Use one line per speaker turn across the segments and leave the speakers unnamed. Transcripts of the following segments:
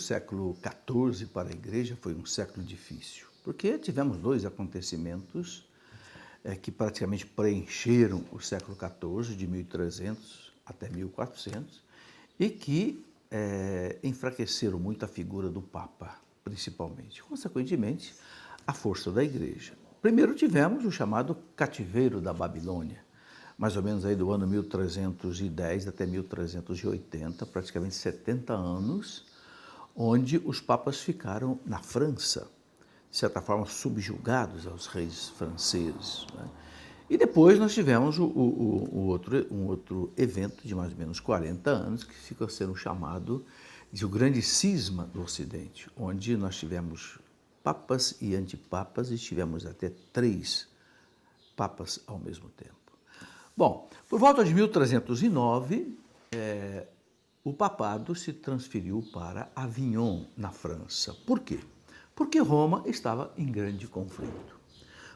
século XIV para a Igreja foi um século difícil, porque tivemos dois acontecimentos que praticamente preencheram o século XIV, de 1300 até 1400, e que enfraqueceram muito a figura do Papa, principalmente. Consequentemente, a força da Igreja. Primeiro tivemos o chamado cativeiro da Babilônia, mais ou menos aí do ano 1310 até 1380, praticamente 70 anos, onde os papas ficaram na França, de certa forma subjugados aos reis franceses, né? E depois nós tivemos um outro evento de mais ou menos 40 anos, que ficou sendo chamado de o grande cisma do Ocidente, onde nós tivemos papas e antipapas e tivemos até 3 papas ao mesmo tempo. Bom, por volta de 1309, o papado se transferiu para Avignon, na França. Por quê? Porque Roma estava em grande conflito.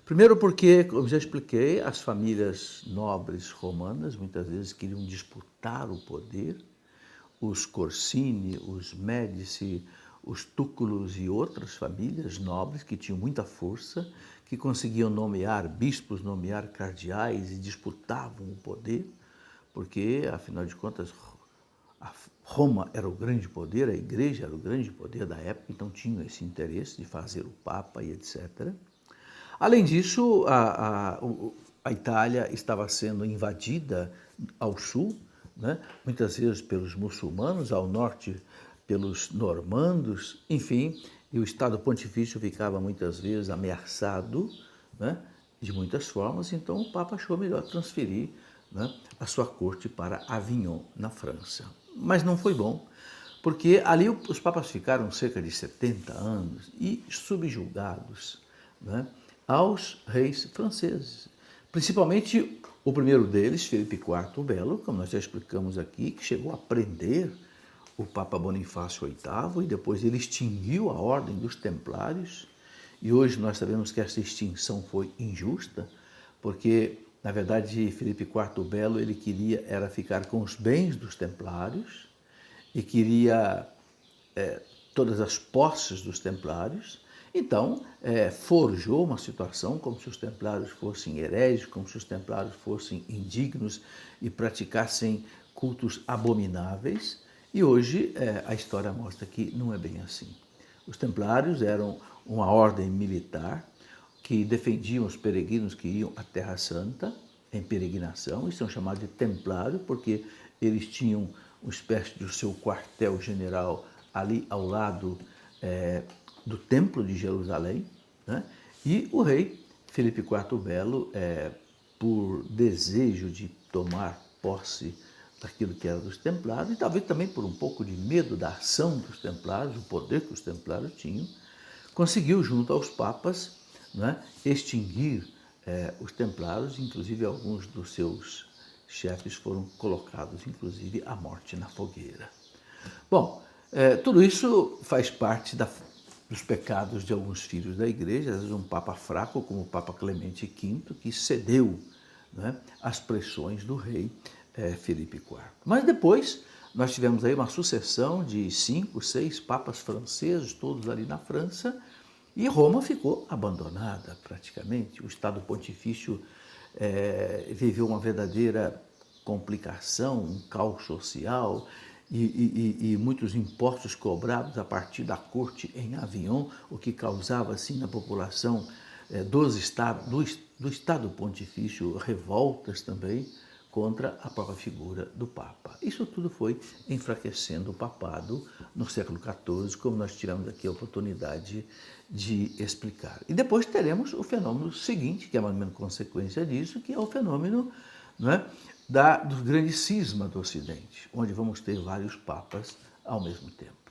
Primeiro porque, como já expliquei, as famílias nobres romanas muitas vezes queriam disputar o poder. Os Corsini, os Médici, os Túculos e outras famílias nobres que tinham muita força, que conseguiam nomear bispos, nomear cardeais e disputavam o poder, porque, afinal de contas, Roma era o grande poder, a Igreja era o grande poder da época, então tinham esse interesse de fazer o Papa e etc. Além disso, a Itália estava sendo invadida ao sul, né, muitas vezes pelos muçulmanos, ao norte pelos normandos, enfim, e o Estado Pontifício ficava muitas vezes ameaçado, né, de muitas formas, então o Papa achou melhor transferir, né, a sua corte para Avignon, na França. Mas não foi bom, porque ali os papas ficaram cerca de 70 anos e subjugados, né, aos reis franceses. Principalmente o primeiro deles, Filipe IV o Belo, como nós já explicamos aqui, que chegou a prender o Papa Bonifácio VIII e depois ele extinguiu a Ordem dos Templários. E hoje nós sabemos que essa extinção foi injusta, porque, na verdade, Filipe IV o Belo ele queria era ficar com os bens dos Templários e queria todas as posses dos Templários. Então, forjou uma situação como se os Templários fossem hereges, como se os Templários fossem indignos e praticassem cultos abomináveis. E hoje a história mostra que não é bem assim. Os Templários eram uma ordem militar que defendiam os peregrinos que iam à Terra Santa em peregrinação, e são chamados de Templário porque eles tinham uma espécie do seu quartel-general ali ao lado do Templo de Jerusalém, né? E o rei Filipe IV o Belo, por desejo de tomar posse daquilo que era dos Templários, e talvez também por um pouco de medo da ação dos Templários, o poder que os Templários tinham, conseguiu, junto aos papas, né, extinguir os Templários, inclusive alguns dos seus chefes foram colocados, inclusive, à morte na fogueira. Bom, tudo isso faz parte dos pecados de alguns filhos da Igreja, às vezes um Papa fraco, como o Papa Clemente V, que cedeu, né, às pressões do rei Filipe IV. Mas depois nós tivemos aí uma sucessão de 5, 6 papas franceses, todos ali na França, e Roma ficou abandonada praticamente. O Estado Pontifício viveu uma verdadeira complicação, um caos social e muitos impostos cobrados a partir da corte em Avignon, o que causava assim na população do Estado Pontifício revoltas também contra a própria figura do Papa. Isso tudo foi enfraquecendo o papado no século XIV, como nós tivemos aqui a oportunidade de explicar. E depois teremos o fenômeno seguinte, que é mais ou menos consequência disso, que é o fenômeno, não é, do grande cisma do Ocidente, onde vamos ter vários papas ao mesmo tempo.